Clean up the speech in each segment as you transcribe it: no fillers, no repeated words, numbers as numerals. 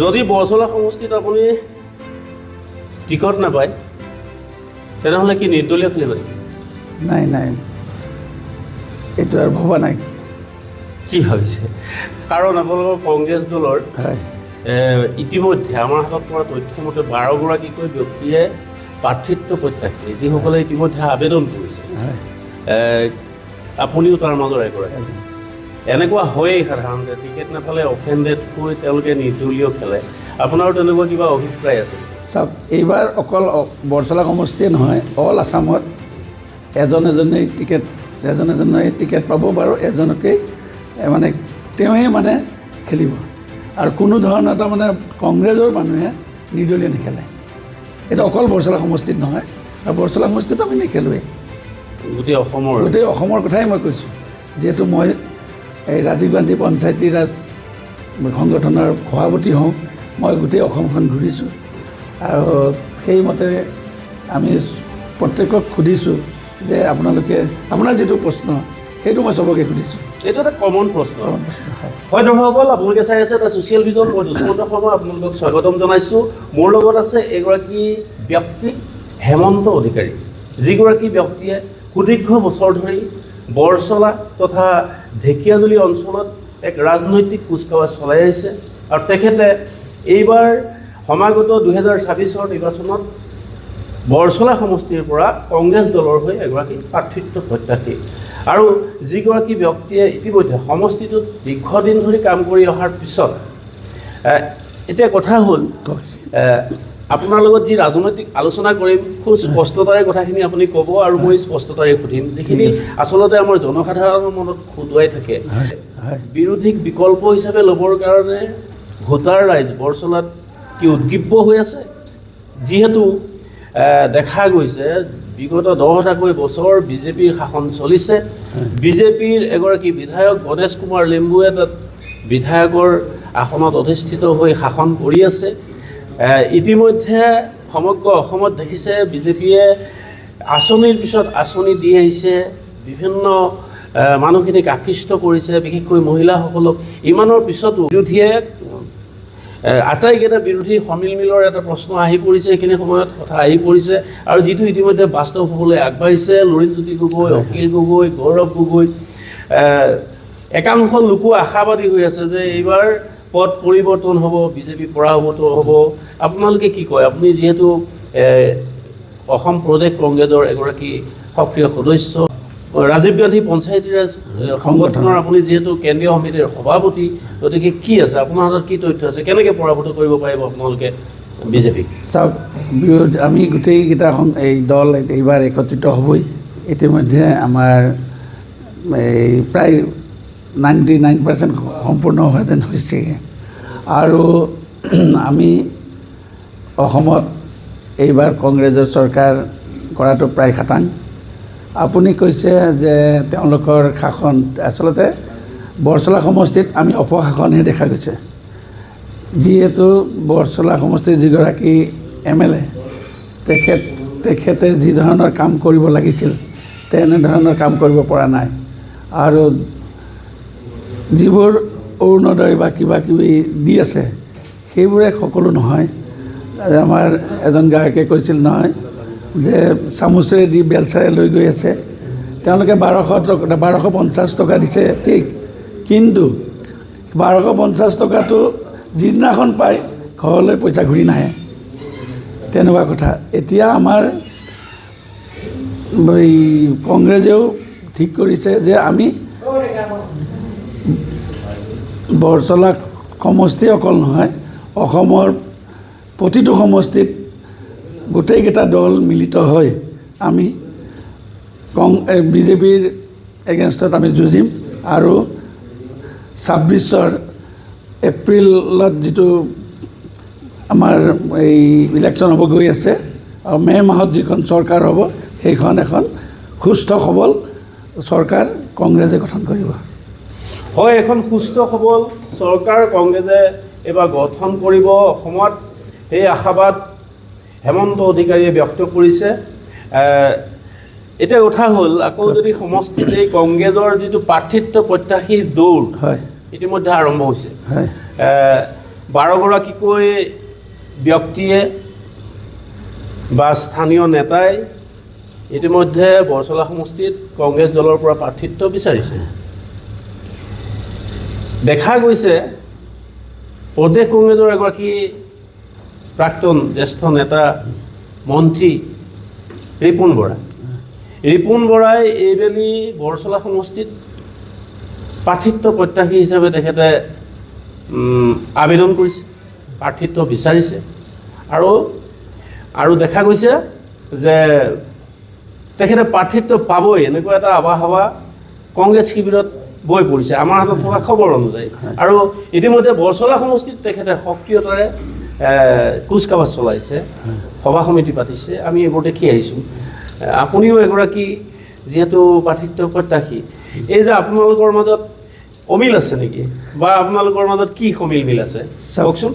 যদি বৰচলা সমষ্টিত আপুনি টিকট নাপায় তেনেহ'লে কি নিৰ্দলীয় খেলিব? নাই নাই, এইটো আৰু ভবা নাই। কি ভাবিছে? কাৰণ আপোনালোকৰ কংগ্ৰেছ দলৰ হয়, ইতিমধ্যে আমাৰ হাতত পৰা তথ্য মতে 12গৰাকীকৈ ব্যক্তিয়ে প্ৰাৰ্থিত্ব প্ৰত্যাশী, যিসকলে ইতিমধ্যে আবেদন কৰিছে। হয়, আপুনিও তাৰ মাজৰ এগৰাকী। এনেকুৱা হয়েই সাধাৰণতে, টিকেট নাপালে অফেণ্ডেড হৈ তেওঁলোকে নিৰ্দলীয় খেলে। আপোনাৰো তেনেকুৱা কিবা অভিপ্ৰায় আছে? চাওক, এইবাৰ অকল বৰচলা সমষ্টিয়ে নহয়, অল আছামত এজনে টিকেট পাব বাৰু, এজনকেই মানে তেওঁৱেই মানে খেলিব। আৰু কোনো ধৰণৰ এটা মানে কংগ্ৰেছৰ মানুহে নিৰ্দলীয় নেখেলে। এইটো অকল বৰচলা সমষ্টিত নহয়, আৰু বৰচলা সমষ্টিত আমি নেখেলোৱেই। গোটেই অসমৰ কথাই মই কৈছোঁ। যিহেতু মই এই ৰাজীৱ গান্ধী পঞ্চায়তী ৰাজ সংগঠনৰ সভাপতি হওঁ, মই গোটেই অসমখন ঘূৰিছোঁ। আৰু সেইমতে আমি প্ৰত্যেকক সুধিছোঁ যে আপোনালোকে, আপোনাৰ যিটো প্ৰশ্ন সেইটো মই চবকে সুধিছোঁ। এইটো এটা কমন প্ৰশ্ন। হয় দৰ্শকসকল, আপোনালোকে চাই আছে এটা ছ'চিয়েল ভিজন। মই দুষ্মন্ত শৰ্মা আপোনালোকক স্বাগতম জনাইছোঁ। মোৰ লগত আছে এগৰাকী ব্যক্তি, হেমন্ত অধিকাৰী, যিগৰাকী ব্যক্তিয়ে সুদীৰ্ঘ বছৰ ধৰি বৰচলা তথা ঢেকীয়াজুলি অঞ্চলত এক ৰাজনৈতিক কুচকাৱাজ চলাই আহিছে। আৰু তেখেতে এইবাৰ সমাগত 2026 নিৰ্বাচনত বৰচলা সমষ্টিৰ পৰা কংগ্ৰেছ দলৰ হৈ এগৰাকী প্ৰাৰ্থিত্ব প্ৰত্যাশী। আৰু যিগৰাকী ব্যক্তিয়ে ইতিমধ্যে সমষ্টিটোত দীৰ্ঘদিন ধৰি কাম কৰি অহাৰ পিছত এতিয়া কথা হ'ল, আপোনাৰ লগত যি ৰাজনৈতিক আলোচনা কৰিম খুব স্পষ্টতাৰে কথাখিনি আপুনি ক'ব আৰু মই স্পষ্টতাৰে সুধিম, যিখিনি আচলতে আমাৰ জনসাধাৰণৰ মনত খুদুৱাই থাকে। বিৰোধীক বিকল্প হিচাপে ল'বৰ কাৰণে ভোটাৰ ৰাইজ বৰচলাত কি উদ্গীব্য হৈ আছে? যিহেতু দেখা গৈছে বিগত 10টাকৈ বছৰ বিজেপিৰ শাসন চলিছে। বিজেপিৰ এগৰাকী বিধায়ক গণেশ কুমাৰ লিম্বুৱে তাত বিধায়কৰ আসনত অধিষ্ঠিত হৈ শাসন কৰি আছে। ইতিমধ্যে সমগ্ৰ অসমত দেখিছে বিজেপিয়ে আঁচনিৰ পিছত আঁচনি দি আহিছে, বিভিন্ন মানুহখিনিক আকৃষ্ট কৰিছে, বিশেষকৈ মহিলাসকলক। ইমানৰ পিছতো বিৰোধীয়ে আটাইকেইটা বিৰোধী সমিলমিলৰ এটা প্ৰশ্ন আহি পৰিছে, এইখিনি সময়ত কথা আহি পৰিছে। আৰু যিটো ইতিমধ্যে বাস্তৱ হ'বলৈ আগবাঢ়িছে, লুৰিণজ্যোতি গগৈ, অখিল গগৈ, গৌৰৱ গগৈ, একাংশ লোকো আশাবাদী হৈ আছে যে এইবাৰ পদ পৰিৱৰ্তন হ'ব, বিজেপি পৰাভূত হ'ব। আপোনালোকে কি কয়? আপুনি যিহেতু অসম প্ৰদেশ কংগ্ৰেছৰ এগৰাকী সক্ৰিয় সদস্য, ৰাজীৱ গান্ধী পঞ্চায়তী ৰাজ সংগঠনৰ আপুনি যিহেতু কেন্দ্ৰীয় সমিতিৰ সভাপতি, গতিকে কি আছে আপোনাৰ হাতত, কি তথ্য আছে? কেনেকৈ পৰাভূত কৰিব পাৰিব আপোনালোকে বিজেপিক? চাওক, আমি গোটেইকেইটা এই দল এইবাৰ একত্ৰিত হ'বই। ইতিমধ্যে আমাৰ এই প্ৰায় 99% সম্পূৰ্ণ হোৱা যেন হৈছেগৈ। আৰু আমি অসমত এইবাৰ কংগ্ৰেছৰ চৰকাৰ কৰাটো প্ৰায় খাটাং। আপুনি কৈছে যে তেওঁলোকৰ শাসন, আচলতে বৰচলা সমষ্টিত আমি অপশাসনহে দেখা গৈছে। যিহেতু বৰচলা সমষ্টিৰ যিগৰাকী MLA, তেখেতে যি ধৰণৰ কাম কৰিব লাগিছিল তেনেধৰণৰ কাম কৰিব পৰা নাই। আৰু যিবোৰ অৰুণোদয় বা কিবা কিবি দি আছে সেইবোৰে সকলো নহয়। আমাৰ এজন গায়কে কৈছিল নহয় যে চামুচেৰে দি বেলচাৰে লৈ গৈ আছে। তেওঁলোকে 1250 টকা দিছে ঠিক, কিন্তু 1250 টকাটো যিদিনাখন পায় ঘৰলৈ পইচা ঘূৰি নাহে, তেনেকুৱা কথা। এতিয়া আমাৰ এই কংগ্ৰেছেও ঠিক কৰিছে যে আমি বৰচলা সমষ্টি অকল নহয়, অসমৰ প্ৰতিটো সমষ্টিত গোটেইকেইটা দল মিলিত হৈ আমি বিজেপিৰ এগেইনষ্টত আমি যুঁজিম। আৰু 26 এপ্ৰিলত যিটো আমাৰ এই ইলেকশ্যন হ'ব গৈ আছে, আৰু মে' মাহত যিখন চৰকাৰ হ'ব সেইখন এখন সুস্থ সবল চৰকাৰ কংগ্ৰেছে গঠন কৰিব। হয়, এখন সুস্থ সবল চৰকাৰ কংগ্ৰেছে এইবাৰ গঠন কৰিব অসমত, সেই আশাবাদ হেমন্ত অধিকাৰীয়ে ব্যক্ত কৰিছে। এতিয়া কথা হ'ল, আকৌ যদি সমষ্টিত এই কংগ্ৰেছৰ যিটো প্ৰাৰ্থিত্ব প্ৰত্যাশী দৌৰ ইতিমধ্যে আৰম্ভ হৈছে, 12গৰাকীকৈ ব্যক্তিয়ে বা স্থানীয় নেতাই ইতিমধ্যে বৰচলা সমষ্টিত কংগ্ৰেছ দলৰ পৰা প্ৰাৰ্থিত্ব বিচাৰিছে। দেখা গৈছে প্ৰদেশ কংগ্ৰেছৰ এগৰাকী প্ৰাক্তন জ্যেষ্ঠ নেতা মন্ত্ৰী ৰিপুণ বৰাই এইবেলি বৰচলা সমষ্টিত প্ৰাৰ্থিত্ব প্ৰত্যাশী হিচাপে তেখেতে আবেদন কৰিছে, প্ৰাৰ্থিত্ব বিচাৰিছে আৰু দেখা গৈছে যে তেখেতে প্ৰাৰ্থিত্ব পাবই এনেকুৱা এটা আৱাহৱা কংগ্ৰেছ শিবিৰত বৈ পৰিছে আমাৰ হাতত থকা খবৰ অনুযায়ী। আৰু ইতিমধ্যে বৰচলা সমষ্টিত তেখেতে সক্ৰিয়তাৰে কুচকাৱাজ চলাইছে, সভা সমিতি পাতিছে, আমি এইবোৰ দেখি আহিছোঁ। আপুনিও এগৰাকী যিহেতু প্ৰাৰ্থিত্ব প্ৰত্যাশী, এই যে আপোনালোকৰ মাজত অমিল আছে নেকি বা আপোনালোকৰ মাজত কি সমিল মিল আছে কওকচোন।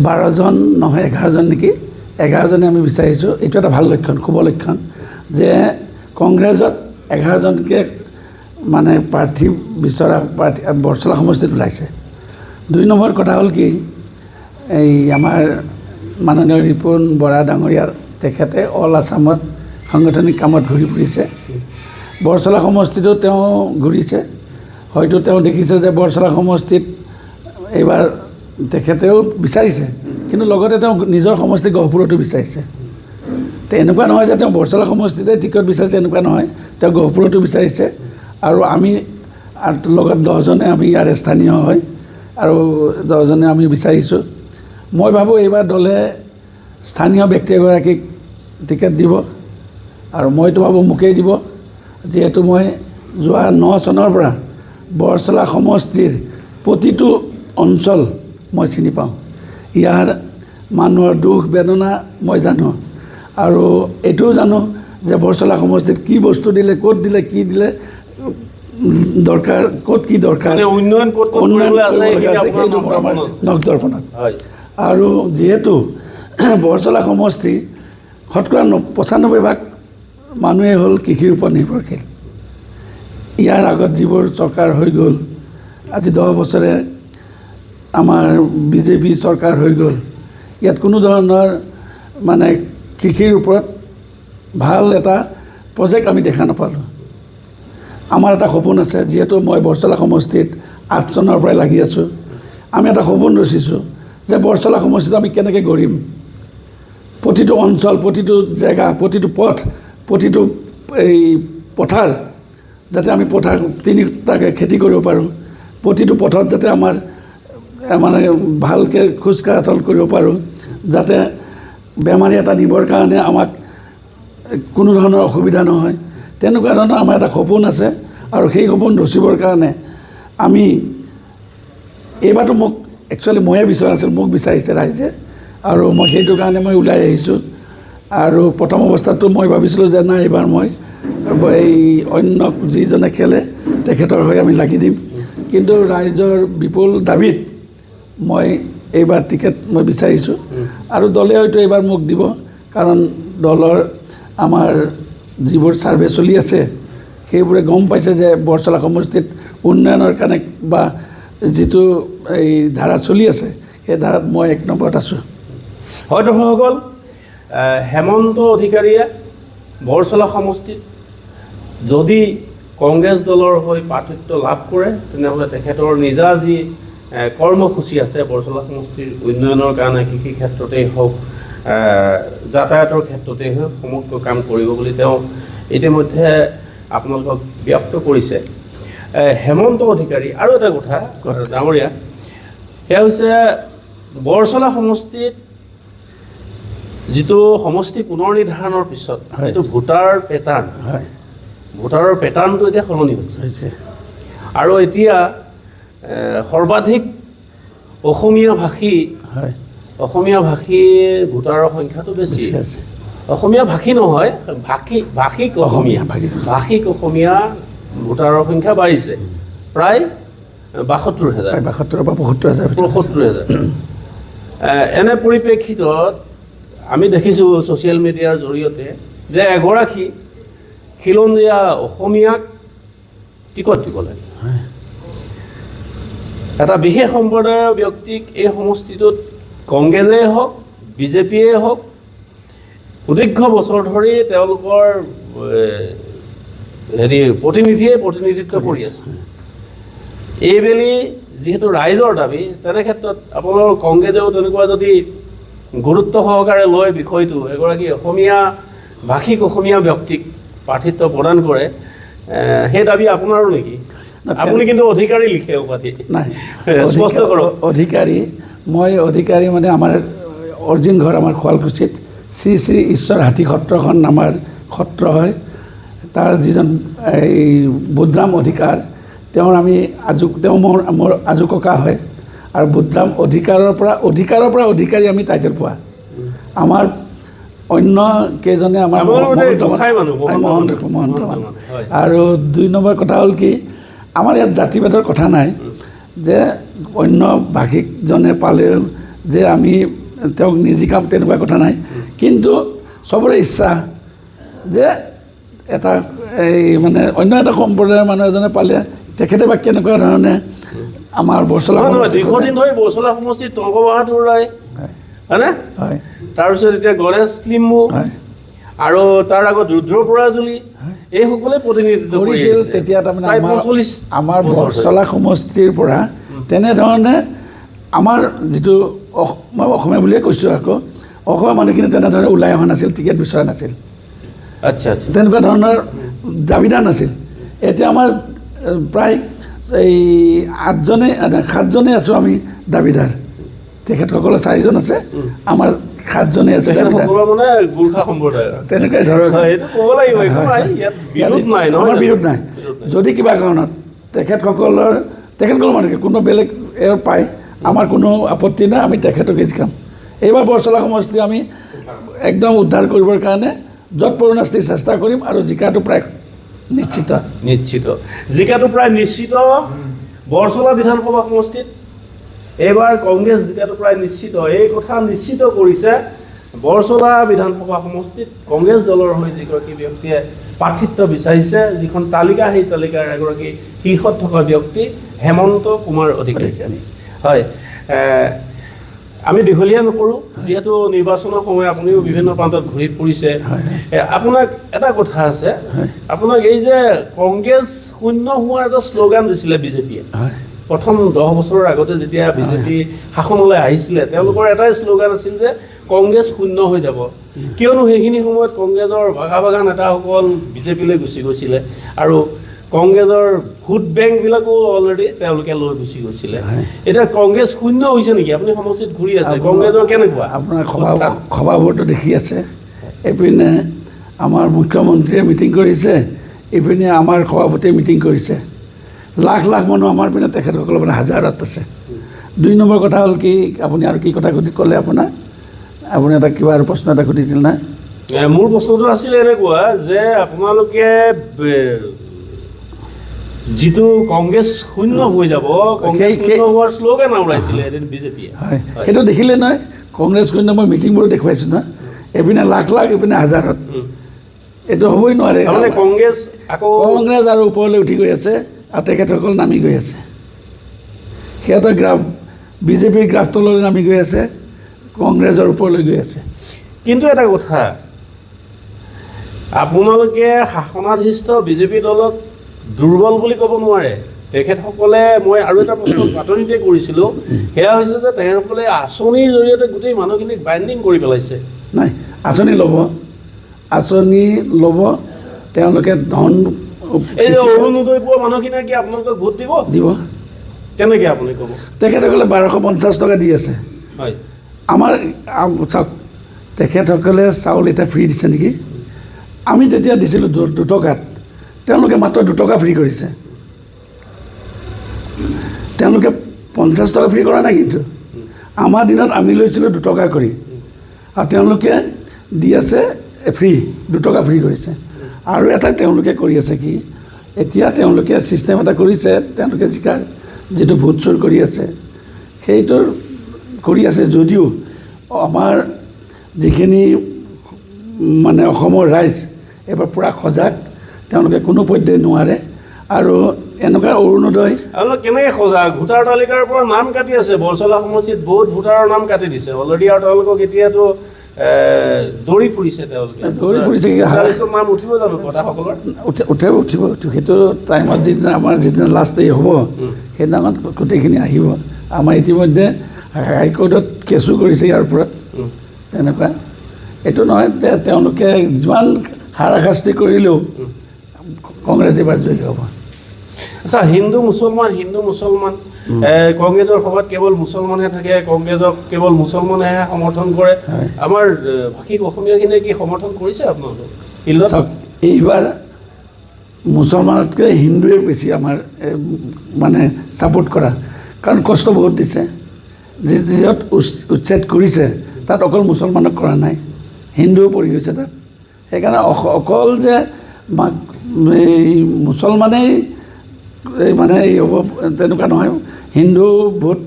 12জন নহয় 11জন নেকি, 11জনে আমি বিচাৰিছোঁ। এইটো এটা ভাল লক্ষণ, শুভ লক্ষণ যে কংগ্ৰেছত 11জনকৈ মানে প্ৰাৰ্থী বিচৰা প্ৰাৰ্থী বৰচলা সমষ্টিত ওলাইছে। 2 নম্বৰ কথা হ'ল কি, এই আমাৰ মাননীয় ৰিপুণ বৰা ডাঙৰীয়াৰ তেখেতে অল আছামত সাংগঠনিক কামত ঘূৰি ফুৰিছে। বৰচলা সমষ্টিতো তেওঁ ঘূৰিছে, হয়তো তেওঁ দেখিছে যে বৰচলা সমষ্টিত এইবাৰ তেখেতেও বিচাৰিছে, কিন্তু লগতে তেওঁ নিজৰ সমষ্টি গহপুৰতো বিচাৰিছে। তো এনেকুৱা নহয় যে তেওঁ বৰচলা সমষ্টিতে টিকট বিচাৰিছে, এনেকুৱা নহয়, তেওঁ গহপুৰতো বিচাৰিছে। আৰু আমি লগত 10জনে আমি ইয়াৰে স্থানীয় হয় আৰু 10জনে আমি বিচাৰিছোঁ। মই ভাবোঁ এইবাৰ দলে স্থানীয় ব্যক্তি এগৰাকীক টিকেট দিব আৰু মইতো ভাবোঁ মোকেই দিব, যিহেতু মই যোৱা 9 চনৰ পৰা বৰচলা সমষ্টিৰ প্ৰতিটো অঞ্চল মই চিনি পাওঁ। ইয়াৰ মানুহৰ দুখ বেদনা মই জানো আৰু এইটোও জানো যে বৰচলা সমষ্টিত কি বস্তু দিলে, ক'ত দিলে, কি দিলে দৰকাৰ, ক'ত কি দৰকাৰ, উন্নয়ন সেইটো আমাৰ নখদৰ্পণত। আৰু যিহেতু বৰচলা সমষ্টি শতকৰা 95% মানুহে হ'ল কৃষিৰ ওপৰত নিৰ্ভৰশীল। ইয়াৰ আগত যিবোৰ চৰকাৰ হৈ গ'ল, আজি 10 বছৰে আমাৰ বিজেপি চৰকাৰ হৈ গ'ল, ইয়াত কোনো ধৰণৰ মানে কৃষিৰ ওপৰত ভাল এটা প্ৰজেক্ট আমি দেখা নাপালোঁ। আমাৰ এটা সপোন আছে, যিহেতু মই বৰচলা সমষ্টিত 8 চনৰ পৰাই লাগি আছোঁ, আমি এটা সপোন ৰচিছোঁ যে বৰচলা সমষ্টিত আমি কেনেকৈ গঢ়িম। প্ৰতিটো অঞ্চল, প্ৰতিটো জেগা, প্ৰতিটো পথ, প্ৰতিটো এই পথাৰ যাতে আমি পথাৰ 3টাকৈ খেতি কৰিব পাৰোঁ, প্ৰতিটো পথত যাতে আমাৰ মানে ভালকৈ খোজকাঢ়াটল কৰিব পাৰোঁ, যাতে বেমাৰী এটা নিবৰ কাৰণে আমাক কোনো ধৰণৰ অসুবিধা নহয়, তেনেকুৱা ধৰণৰ আমাৰ এটা সপোন আছে। আৰু সেই সপোন ৰচিবৰ কাৰণে আমি এইবাৰতো মোক একচুৱেলি ময়ে বিচৰা আছিল, মোক বিচাৰিছে ৰাইজে আৰু মই সেইটো কাৰণে মই ওলাই আহিছোঁ। আৰু প্ৰথম অৱস্থাতো মই ভাবিছিলোঁ যে নাই, এইবাৰ মই এই অন্য যিজনে খেলে তেখেতৰ হৈ আমি লাগি দিম, কিন্তু ৰাইজৰ বিপুল দাবীত মই এইবাৰ টিকেট মই বিচাৰিছোঁ আৰু দলে হয়তো এইবাৰ মোক দিব, কাৰণ দলৰ আমাৰ যিবোৰ ছাৰ্ভে চলি আছে সেইবোৰে গম পাইছে যে বৰচলা সমষ্টিত উন্নয়নৰ কাৰণে বা যিটো এই ধাৰা চলি আছে সেই ধাৰাত মই 1 নম্বৰত আছোঁ। হয় দৰ্শকসকল, হেমন্ত অধিকাৰীয়ে বৰচলা সমষ্টিত যদি কংগ্ৰেছ দলৰ হৈ প্ৰাৰ্থিত্ব লাভ কৰে, তেনেহ'লে তেখেতৰ নিজা যি কৰ্মসূচী আছে বৰচলা সমষ্টিৰ উন্নয়নৰ কাৰণে, কৃষি ক্ষেত্ৰতেই হওক, যাতায়াতৰ ক্ষেত্ৰতেই হওক, সমগ্ৰ কাম কৰিব বুলি তেওঁ ইতিমধ্যে আপোনালোকক ব্যক্ত কৰিছে। হেমন্ত অধিকাৰী আৰু এটা কথা ডাঙৰীয়া, সেয়া হৈছে বৰচলা সমষ্টিত যিটো সমষ্টি পুনৰ নিৰ্ধাৰণৰ পিছত যিটো ভোটাৰ পেটাৰ্ণ, ভোটাৰৰ পেটাৰ্ণটো এতিয়া সলনি হৈছে আৰু এতিয়া সৰ্বাধিক অসমীয়া ভাষী ভোটাৰৰ সংখ্যাটো বেছি আছে। অসমীয়া ভাষী নহয়, ভাষিক অসমীয়া ভোটাৰৰ সংখ্যা বাঢ়িছে প্ৰায় 72,000 বা 75,000। এনে পৰিপ্ৰেক্ষিতত আমি দেখিছোঁ ছ'চিয়েল মিডিয়াৰ জৰিয়তে যে এগৰাকী খিলঞ্জীয়া অসমীয়াক টিকট দিব লাগে। এটা বিশেষ সম্প্ৰদায়ৰ ব্যক্তিক এই সমষ্টিটোত কংগ্ৰেছেই হওক বিজেপিয়ে হওক সুদীৰ্ঘ বছৰ ধৰি তেওঁলোকৰ প্ৰতিনিধিয়ে প্ৰতিনিধিত্ব কৰি আছে এইবেলি যিহেতু ৰাইজৰ দাবী তেনে ক্ষেত্ৰত আপোনালোকৰ কংগ্ৰেছেও তেনেকুৱা যদি গুৰুত্ব সহকাৰে লয় বিষয়টো এগৰাকী অসমীয়া ভাষিক অসমীয়া ব্যক্তিক প্ৰাৰ্থিত্ব প্ৰদান কৰে সেই দাবী আপোনাৰো নেকি আপুনি কিন্তু অধিকাৰী লিখে উপাধি নাই স্পষ্ট কৰক অধিকাৰী মই অধিকাৰী মানে আমাৰ অৰ্জিন ঘৰ আমাৰ শুৱালকুছিত শ্ৰী শ্ৰী ঈশ্বৰ হাতী সত্ৰখন আমাৰ সত্ৰ হয় তাৰ যিজন এই বুদ্ধৰাম অধিকাৰ তেওঁৰ আমি তেওঁ মোৰ আজু ককা হয় আৰু বুদ্ধৰাম অধিকাৰৰ পৰা অধিকাৰী আমি টাইটেল পোৱা আমাৰ অন্য কেইজনে আমাৰ মহন্ত আৰু 2 নম্বৰ কথা হ'ল কি আমাৰ ইয়াত জাতিভেদৰ কথা নাই যে অন্য ভাষিকজনে পালেও যে আমি তেওঁক নিজিকাম তেনেকুৱা কথা নাই কিন্তু চবৰে ইচ্ছা যে এটা এই মানে অন্য এটা সম্প্ৰদায়ৰ মানুহ এজনে পালে তেখেতে বা কেনেকুৱা ধৰণে আমাৰ বৰচলা দীৰ্ঘদিন ধৰি বৰচলা সমষ্টিত টংক বাহাদুৰ ৰায় হয়নে হয় তাৰপিছত এতিয়া গণেশ লিম্বু আৰু তাৰ আগত ৰুদ্ৰপৰাজুলি এইসকলে প্ৰতিনিধিত্ব কৰিছিল তেতিয়া তাৰমানে আমাৰ বৰচলা সমষ্টিৰ পৰা তেনেধৰণে আমাৰ যিটো মই অসমীয়া বুলিয়ে কৈছোঁ আকৌ অসমীয়া মানুহখিনি তেনেধৰণে ওলাই অহা নাছিল টিকেট বিচৰা নাছিল আচ্ছা আচ্ছা তেনেকুৱা ধৰণৰ দাবীদাৰ নাছিল এতিয়া আমাৰ প্ৰায় এই 7জনেই আছোঁ আমি দাবীদাৰ তেখেতসকলৰ 4জন আছে আমাৰ 7জনেই আছে মানে গোৰ্খা সম্প্ৰদায় তেনেকৈ ধৰক আমাৰ বিৰোধ নাই যদি কিবা কাৰণত তেখেতসকলৰ মানে কোনো বেলেগ পায় আমাৰ কোনো আপত্তি নাই আমি তেখেতকে জিকাম এইবাৰ বৰচলা সমষ্টি আমি একদম উদ্ধাৰ কৰিবৰ কাৰণে য'ত পৰণাস্তি চেষ্টা কৰিম আৰু জিকাটো প্ৰায় নিশ্চিত জিকাটো প্ৰায় নিশ্চিত বৰচলা বিধানসভা সমষ্টিত এইবাৰ কংগ্ৰেছ জিকাটো প্ৰায় নিশ্চিত এই কথা নিশ্চিত কৰিছে বৰচলা বিধানসভা সমষ্টিত কংগ্ৰেছ দলৰ হৈ যিগৰাকী ব্যক্তিয়ে প্ৰাৰ্থিত্ব বিচাৰিছে যিখন তালিকা সেই তালিকাৰ এগৰাকী শীৰ্ষত থকা ব্যক্তি হেমন্ত কুমাৰ অধিকাৰী হয় আমি দীঘলীয়া নকৰোঁ যিহেতু নিৰ্বাচনৰ সময় আপুনিও বিভিন্ন প্ৰান্তত ঘূৰি ফুৰিছে আপোনাক এটা কথা আছে আপোনাক এই যে কংগ্ৰেছ শূন্য হোৱাৰ এটা শ্লোগান দিছিলে বিজেপিয়ে প্ৰথম 10 বছৰৰ আগতে যেতিয়া বিজেপি শাসনলৈ আহিছিলে তেওঁলোকৰ এটাই শ্লোগান আছিল যে কংগ্ৰেছ শূন্য হৈ যাব কিয়নো সেইখিনি সময়ত কংগ্ৰেছৰ ভাগা নেতাসকল বিজেপিলৈ গুচি গৈছিলে আৰু কংগ্ৰেছৰ ভোট বেংকবিলাকো অলৰেডি তেওঁলোকে লৈ গুচি গৈছিলে এতিয়া কংগ্ৰেছ শূন্য হৈছে নেকি আপুনি সমষ্টিত ঘূৰি আছে কংগ্ৰেছৰ কেনেকুৱা আপোনাৰ সভাবোৰতো দেখি আছে এইপিনে আমাৰ মুখ্যমন্ত্ৰীয়ে মিটিং কৰিছে এইপিনে আমাৰ সভাপতিয়ে মিটিং কৰিছে লাখ মানুহ আমাৰ পিনে তেখেতসকলৰ মানে হাজাৰত আছে 2 নম্বৰ কথা হ'ল কি আপুনি আৰু কি কথা ক'লে আপুনি এটা কিবা আৰু প্ৰশ্ন এটা সুধিছিল না মোৰ প্ৰশ্নটো আছিলে এনেকুৱা যে আপোনালোকে যিটো কংগ্ৰেছ শূন্য হৈ যাব কংগ্ৰেছ শূন্য হোৱাৰ শ্লোগান আওৰাইছিলে বিজেপিয়ে হয় সেইটো দেখিলে নহয় কংগ্ৰেছ শূন্য মই মিটিংবোৰ দেখুৱাইছোঁ না এইপিনে লাখ এইপিনে হাজাৰত এইটো হ'বই নোৱাৰে কংগ্ৰেছ আৰু ওপৰলৈ উঠি গৈ আছে আৰু তেখেতসকল নামি গৈ আছে সিহঁতৰ বিজেপিৰ গ্ৰাফ তললৈ নামি গৈ আছে কংগ্ৰেছৰ ওপৰলৈ গৈ আছে কিন্তু এটা কথা আপোনালোকে শাসনাধিষ্ঠ বিজেপি দলক দুৰ্বল বুলি ক'ব নোৱাৰে তেখেতসকলে মই আৰু এটা প্ৰশ্ন বাতৰিতে কৰিছিলোঁ সেয়া হৈছে যে তেখেতসকলে আঁচনিৰ জৰিয়তে গোটেই মানুহখিনিক বাইণ্ডিং কৰি পেলাইছে নাই আঁচনি ল'ব তেওঁলোকে ধন এই যে অৰুণোদয় পোৱা মানুহখিনিয়ে কি আপোনালোকক ভোট দিব কেনেকৈ আপুনি ক'ব তেখেতসকলে 1250 টকা দি আছে হয় আমাৰ চাওক তেখেতসকলে চাউল এতিয়া ফ্ৰী দিছে নেকি আমি তেতিয়া দিছিলোঁ 2 টকাত তেওঁলোকে মাত্ৰ 2 টকা ফ্ৰী কৰিছে তেওঁলোকে 50 টকা ফ্ৰী কৰা নাই কিন্তু আমাৰ দিনত আমি লৈছিলোঁ 2 টকা কৰি আৰু তেওঁলোকে দি আছে ফ্ৰী 2 টকা ফ্ৰী কৰিছে আৰু এটা তেওঁলোকে কৰি আছে কি এতিয়া তেওঁলোকে ছিষ্টেম এটা কৰিছে তেওঁলোকে যিটো ভোট চুৰ কৰি আছে সেইটোৰ কৰি আছে যদিও আমাৰ যিখিনি মানে অসমৰ ৰাইজ এবাৰ পূৰা সজাগ তেওঁলোকে কোনো পধ্যেই নোৱাৰে আৰু এনেকুৱা অৰুণোদয় আপোনালোক কেনেকৈ সজাগ ভোটাৰ তালিকাৰ পৰা নাম কাটি আছে বৰচলা সমষ্টিত বহুত ভোটাৰৰ নাম কাটি দিছে অলৰেডি আৰু তেওঁলোকক এতিয়াতো দৌৰি ফুৰিছে তেওঁলোকে দৌৰি ফুৰিছে লিষ্টত নাম উঠিব জানো ভোটাৰসকলৰ উঠিব সেইটো টাইমত যিদিনা আমাৰ যিদিনা লাষ্ট ডে হ'ব সেইদিনাখন গোটেইখিনি আহিব আমাৰ ইতিমধ্যে হাইকোৰ্টত কেছো কৰিছে ইয়াৰ ওপৰত তেনেকুৱা এইটো নহয় যে তেওঁলোকে যিমান হাৰাশাস্তি কৰিলেও কংগ্ৰেছ এইবাৰ জয়ী হ'ব আচ্ছা হিন্দু মুছলমান কংগ্ৰেছৰ সভাত কেৱল মুছলমানহে থাকে কংগ্ৰেছক কেৱল মুছলমানেহে সমৰ্থন কৰে আমাৰ ভাষিক অসমীয়াখিনিয়ে কি সমৰ্থন কৰিছে আপোনালোকক ফিল্ডত এইবাৰ মুছলমানতকৈ হিন্দুৱে বেছি আমাৰ মানে ছাপোৰ্ট কৰা কাৰণ কষ্ট বহুত দিছে য'ত উচ্ছেদ কৰিছে তাত অকল মুছলমানক কৰা নাই হিন্দুও পৰি গৈছে তাত সেইকাৰণে অকল যে এই মুছলমানেই মানে এই হ'ব তেনেকুৱা নহয় হিন্দু ভোট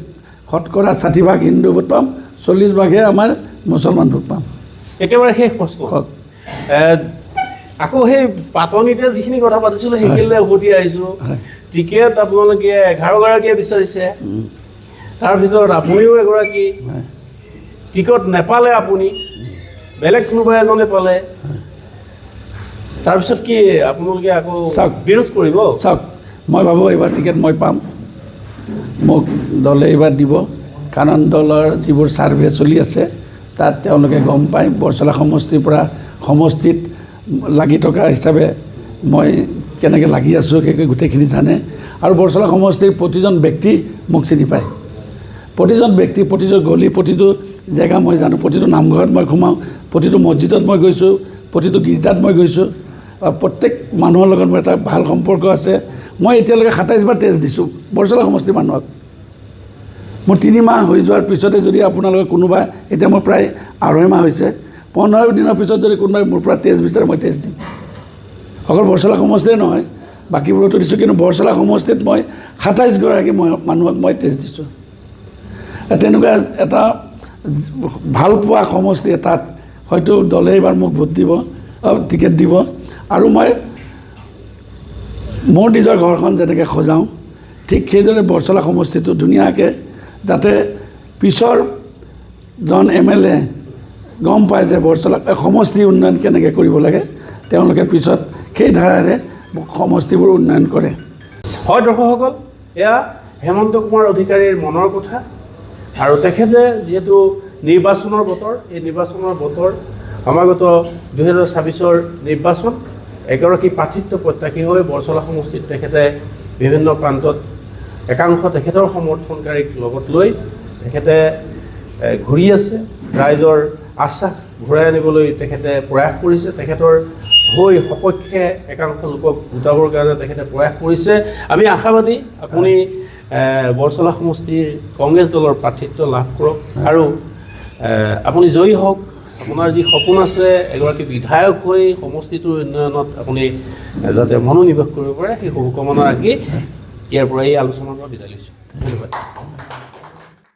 শতকৰা 60% হিন্দু ভোট পাম 40% আমাৰ মুছলমান ভোট পাম একেবাৰে শেষ প্ৰশ্ন আকৌ সেই পাতনিতে যিখিনি কথা পাতিছিলোঁ সেইখিনিলৈ উভতি আহিছোঁ টিকেট আপোনালোকে 11গৰাকীয়ে বিচাৰিছে তাৰ ভিতৰত আপুনিও এগৰাকী টিকট নেপালে আপুনি বেলেগ কোনোবা এজনে পালে তাৰপিছত কি আপোনালোকে আকৌ বিৰোধ কৰিব চাওক মই ভাবোঁ এইবাৰ টিকেট মই পাম মোক দলে এইবাৰ দিব কাৰণ দলৰ যিবোৰ ছাৰ্ভে চলি আছে তাত তেওঁলোকে গম পায় বৰচলা সমষ্টিৰ পৰা সমষ্টিত লাগি থকা হিচাপে মই কেনেকৈ লাগি আছোঁ সেই গোটেইখিনি জানে আৰু বৰচলা সমষ্টিৰ প্ৰতিজন ব্যক্তি মোক চিনি পায় প্ৰতিজন ব্যক্তি প্ৰতিজন গলি প্ৰতিটো জেগা মই জানো প্ৰতিটো নামঘৰত মই সোমাওঁ প্ৰতিটো মছজিদত মই গৈছোঁ প্ৰতিটো গীৰ্জাত মই গৈছোঁ প্ৰত্যেক মানুহৰ লগত মোৰ এটা ভাল সম্পৰ্ক আছে মই এতিয়ালৈকে 27বাৰ টেষ্ট দিছোঁ বৰচলা সমষ্টিৰ মানুহক মোৰ 3 মাহ হৈ যোৱাৰ পিছতে যদি আপোনালোকে কোনোবা এতিয়া মোৰ প্ৰায় 2.5 মাহ হৈছে 15 দিনৰ পিছত যদি কোনোবাই মোৰ পৰা টেষ্ট বিচাৰে মই টেষ্ট দিম অকল বৰচলা সমষ্টিয়ে নহয় বাকীবোৰতো দিছোঁ কিন্তু বৰচলা সমষ্টিত মই 27গৰাকী মানুহক মই টেষ্ট দিছোঁ তেনেকুৱা এটা ভাল পোৱা সমষ্টি এটাত হয়তো দলে এইবাৰ মোক ভোট দিব টিকেট দিব আৰু মই মোৰ নিজৰ ঘৰখন যেনেকৈ সজাওঁ ঠিক সেইদৰে বৰচলা সমষ্টিটো ধুনীয়াকৈ যাতে পিছৰ জন MLA গম পায় যে বৰচলা সমষ্টি উন্নয়ন কেনেকৈ কৰিব লাগে তেওঁলোকে পিছত সেই ধাৰাৰে সমষ্টিবোৰ উন্নয়ন কৰে হয় দৰ্শকসকল এয়া হেমন্ত কুমাৰ অধিকাৰীৰ মনৰ কথা আৰু তেখেতে যিহেতু নিৰ্বাচনৰ বতৰ এই নিৰ্বাচনৰ বতৰ সমাগত 2026 নিৰ্বাচন এগৰাকী প্ৰাৰ্থিত্ব প্ৰত্যাশী হৈ বৰচলা সমষ্টিত তেখেতে বিভিন্ন প্ৰান্তত একাংশ তেখেতৰ সমৰ্থনকাৰীক লগত লৈ তেখেতে ঘূৰি আছে ৰাইজৰ আশ্বাস ঘূৰাই আনিবলৈ তেখেতে প্ৰয়াস কৰিছে তেখেতৰ হৈ সপক্ষে একাংশ লোকক গোটাবৰ কাৰণে তেখেতে প্ৰয়াস কৰিছে আমি আশাবাদী আপুনি বৰচলা সমষ্টিৰ কংগ্ৰেছ দলৰ প্ৰাৰ্থিত্ব লাভ কৰক আৰু আপুনি জয়ী হওক আপোনাৰ যি সপোন আছে এগৰাকী বিধায়ক হৈ সমষ্টিটোৰ উন্নয়নত আপুনি যাতে মনোনিৱেশ কৰিব পাৰে সেই শুভকামনা ৰাখি ইয়াৰ পৰা এই আলোচনাৰ পৰা বিদায় লৈছোঁ ধন্যবাদ